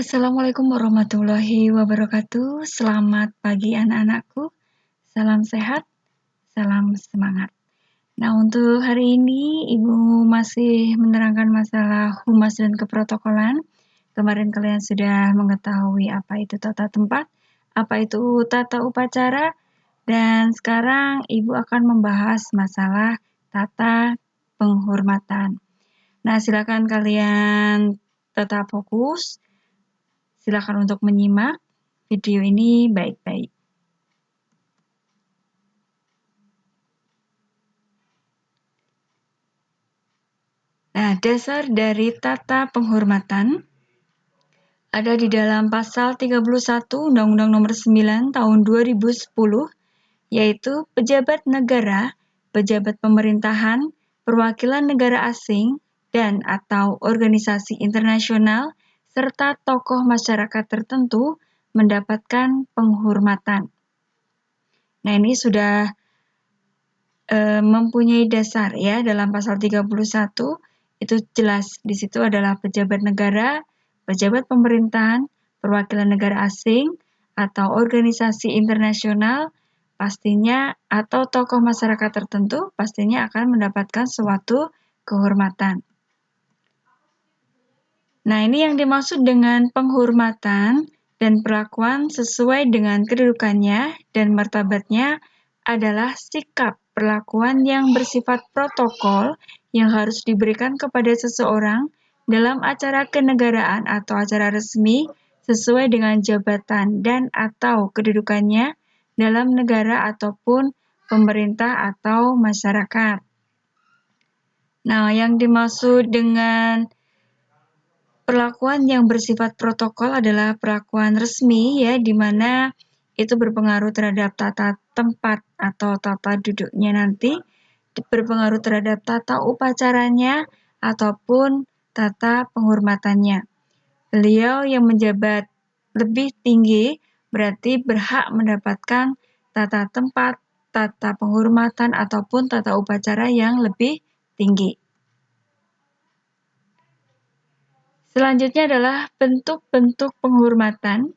Assalamualaikum warahmatullahi wabarakatuh. Selamat pagi anak-anakku. Salam sehat, salam semangat. Nah, untuk hari ini Ibu masih menerangkan masalah humas dan keprotokolan. Kemarin kalian sudah mengetahui apa itu tata tempat, apa itu tata upacara, dan sekarang Ibu akan membahas masalah tata penghormatan. Nah, silakan kalian tetap fokus. Silakan untuk menyimak video ini baik-baik. Nah, dasar dari tata penghormatan ada di dalam pasal 31 Undang-Undang Nomor 9 Tahun 2010, yaitu pejabat negara, pejabat pemerintahan, perwakilan negara asing, dan atau organisasi internasional, serta tokoh masyarakat tertentu mendapatkan penghormatan. Nah, ini sudah mempunyai dasar ya dalam pasal 31 itu jelas di situ adalah pejabat negara, pejabat pemerintahan, perwakilan negara asing atau organisasi internasional pastinya atau tokoh masyarakat tertentu pastinya akan mendapatkan suatu kehormatan. Nah, ini yang dimaksud dengan penghormatan dan perlakuan sesuai dengan kedudukannya dan martabatnya adalah sikap perlakuan yang bersifat protokol yang harus diberikan kepada seseorang dalam acara kenegaraan atau acara resmi sesuai dengan jabatan dan atau kedudukannya dalam negara ataupun pemerintah atau masyarakat. Nah, yang dimaksud dengan perlakuan yang bersifat protokol adalah perlakuan resmi ya, di mana itu berpengaruh terhadap tata tempat atau tata duduknya nanti, berpengaruh terhadap tata upacaranya ataupun tata penghormatannya. Beliau yang menjabat lebih tinggi berarti berhak mendapatkan tata tempat, tata penghormatan ataupun tata upacara yang lebih tinggi. Selanjutnya adalah bentuk-bentuk penghormatan.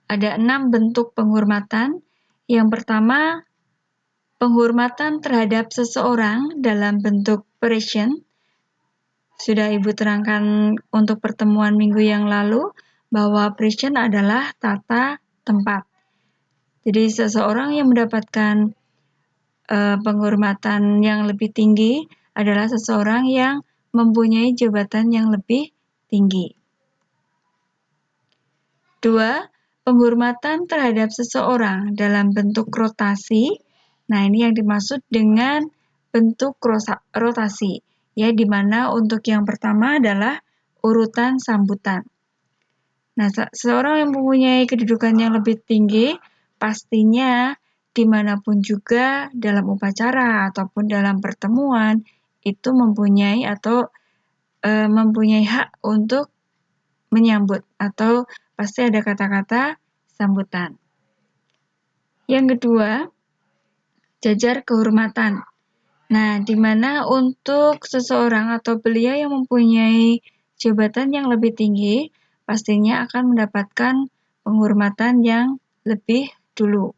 Ada 6 bentuk penghormatan. Yang pertama, penghormatan terhadap seseorang dalam bentuk present. Sudah Ibu terangkan untuk pertemuan minggu yang lalu bahwa present adalah tata tempat. Jadi seseorang yang mendapatkan penghormatan yang lebih tinggi adalah seseorang yang mempunyai jabatan yang lebih tinggi. 2. Penghormatan terhadap seseorang dalam bentuk rotasi. Nah, ini yang dimaksud dengan bentuk rotasi, ya, di mana untuk yang pertama adalah urutan sambutan. Nah, seseorang yang mempunyai kedudukan yang lebih tinggi, pastinya dimanapun juga dalam upacara ataupun dalam pertemuan, itu mempunyai hak untuk menyambut atau pasti ada kata-kata sambutan. Yang kedua, jajar kehormatan. Nah, di mana untuk seseorang atau beliau yang mempunyai jabatan yang lebih tinggi, pastinya akan mendapatkan penghormatan yang lebih dulu.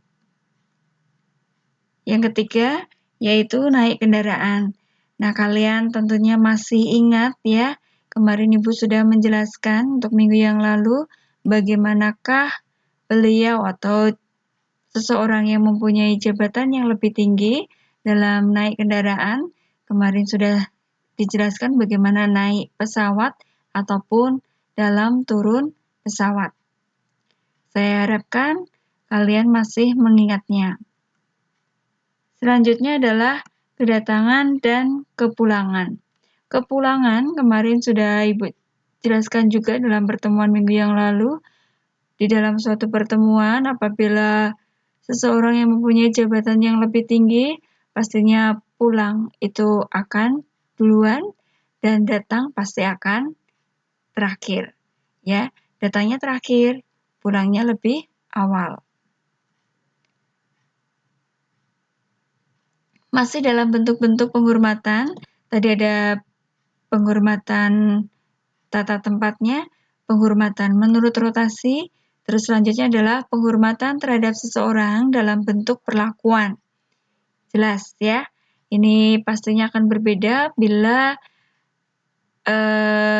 Yang ketiga, yaitu naik kendaraan. Nah, kalian tentunya masih ingat ya, kemarin Ibu sudah menjelaskan untuk minggu yang lalu bagaimanakah beliau atau seseorang yang mempunyai jabatan yang lebih tinggi dalam naik kendaraan. Kemarin sudah dijelaskan bagaimana naik pesawat ataupun dalam turun pesawat. Saya harapkan kalian masih mengingatnya. Selanjutnya adalah kedatangan dan kepulangan. Kepulangan kemarin sudah Ibu jelaskan juga dalam pertemuan minggu yang lalu. Di dalam suatu pertemuan, apabila seseorang yang mempunyai jabatan yang lebih tinggi, pastinya pulang itu akan duluan dan datang pasti akan terakhir. Ya, datangnya terakhir, pulangnya lebih awal. Masih dalam bentuk-bentuk penghormatan, tadi ada penghormatan tata tempatnya, penghormatan menurut rotasi. Terus selanjutnya adalah penghormatan terhadap seseorang dalam bentuk perlakuan. Jelas ya, ini pastinya akan berbeda bila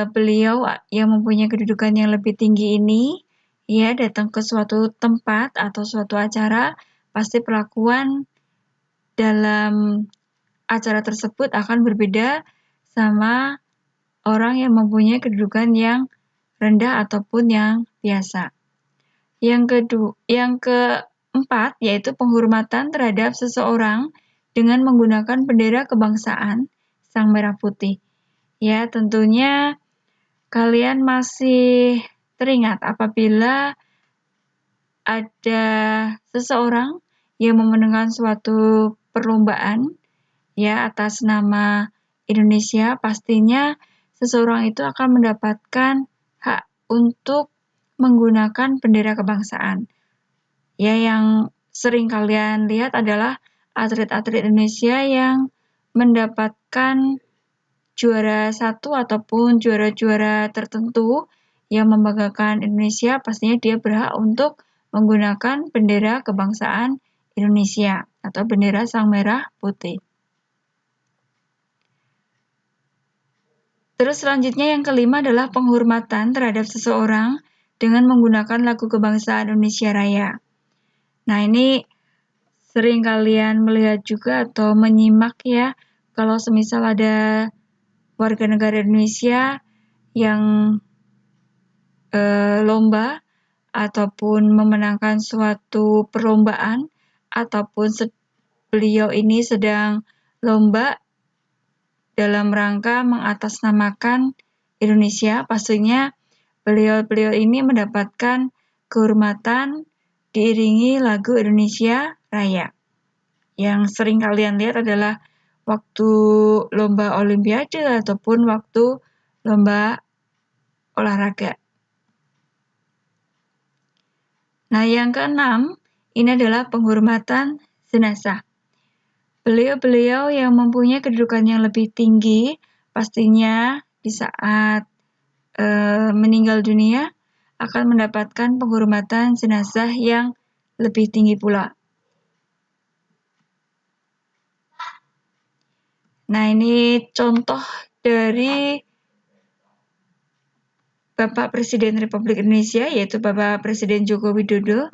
beliau yang mempunyai kedudukan yang lebih tinggi ini ya datang ke suatu tempat atau suatu acara, pasti perlakuan dalam acara tersebut akan berbeda sama orang yang mempunyai kedudukan yang rendah ataupun yang biasa. Yang keempat yaitu penghormatan terhadap seseorang dengan menggunakan bendera kebangsaan Sang Merah Putih. Ya, tentunya kalian masih teringat apabila ada seseorang yang memenangkan suatu perlombaan ya atas nama Indonesia, pastinya seseorang itu akan mendapatkan hak untuk menggunakan bendera kebangsaan. Ya, yang sering kalian lihat adalah atlet-atlet Indonesia yang mendapatkan juara satu ataupun juara-juara tertentu yang membanggakan Indonesia, pastinya dia berhak untuk menggunakan bendera kebangsaan Indonesia atau bendera Sang Merah Putih. Terus selanjutnya yang kelima adalah penghormatan terhadap seseorang dengan menggunakan lagu kebangsaan Indonesia Raya. Nah, ini sering kalian melihat juga atau menyimak ya, kalau semisal ada warga negara Indonesia yang lomba ataupun memenangkan suatu perlombaan ataupun beliau ini sedang lomba dalam rangka mengatasnamakan Indonesia, pastinya beliau ini mendapatkan kehormatan diiringi lagu Indonesia Raya. Yang sering kalian lihat adalah waktu lomba olimpiade ataupun waktu lomba olahraga. Nah, yang keenam, ini adalah penghormatan jenazah. Beliau-beliau yang mempunyai kedudukan yang lebih tinggi, pastinya di saat meninggal dunia akan mendapatkan penghormatan jenazah yang lebih tinggi pula. Nah, ini contoh dari Bapak Presiden Republik Indonesia, yaitu Bapak Presiden Joko Widodo.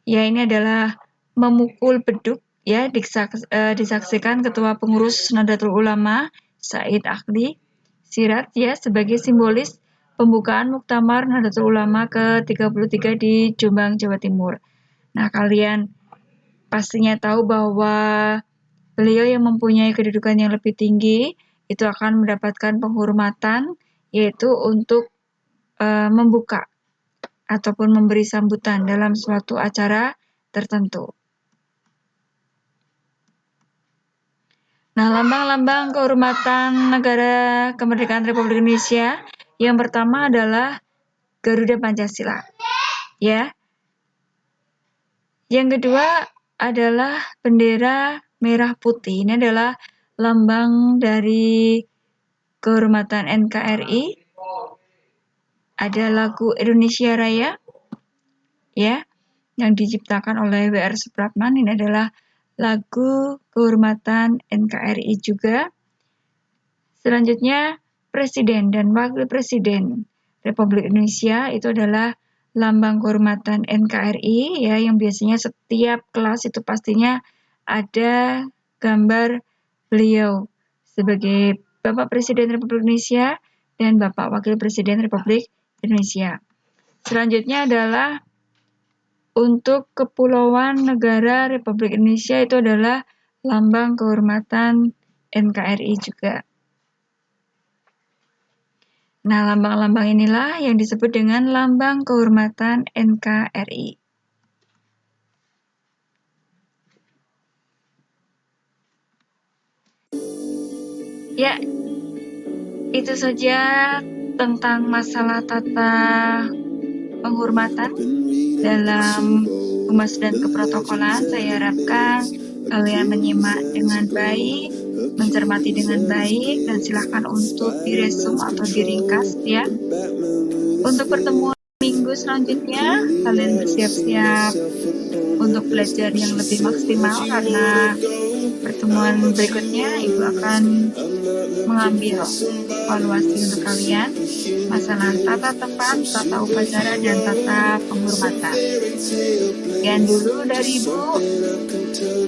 Ya, ini adalah memukul beduk, ya, disaksikan Ketua Pengurus Nahdlatul Ulama Said Akhli Sirat, ya, sebagai simbolis pembukaan Muktamar Nahdlatul Ulama ke-33 di Jombang, Jawa Timur. Nah, kalian pastinya tahu bahwa beliau yang mempunyai kedudukan yang lebih tinggi itu akan mendapatkan penghormatan, yaitu untuk membuka ataupun memberi sambutan dalam suatu acara tertentu. Nah, lambang-lambang kehormatan negara kemerdekaan Republik Indonesia yang pertama adalah Garuda Pancasila. Ya. Yang kedua adalah bendera merah putih. Ini adalah lambang dari kehormatan NKRI. Ada lagu Indonesia Raya, ya, yang diciptakan oleh W.R. Supratman. Ini adalah lagu kehormatan NKRI juga. Selanjutnya, Presiden dan Wakil Presiden Republik Indonesia itu adalah lambang kehormatan NKRI, ya, yang biasanya setiap kelas itu pastinya ada gambar beliau sebagai Bapak Presiden Republik Indonesia dan Bapak Wakil Presiden Republik Indonesia. Selanjutnya adalah untuk Kepulauan Negara Republik Indonesia itu adalah lambang kehormatan NKRI juga. Nah, lambang-lambang inilah yang disebut dengan lambang kehormatan NKRI. Ya, itu saja tentang masalah tata penghormatan dalam humas dan keprotokolan. Saya harapkan kalian menyimak dengan baik, mencermati dengan baik, dan silakan untuk diresum atau diringkas, ya. Untuk pertemuan minggu selanjutnya, kalian bersiap-siap untuk belajar yang lebih maksimal karena pertemuan berikutnya Ibu akan mengambil evaluasi untuk kalian masalah tata tempat, tata upacara, dan tata penghormatan. Sekian dulu dari Ibu,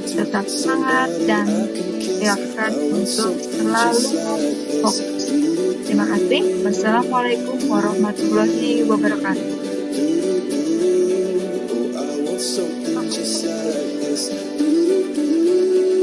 tetap semangat dan silakan untuk selalu fokus. Terima kasih. Wassalamualaikum warahmatullahi wabarakatuh.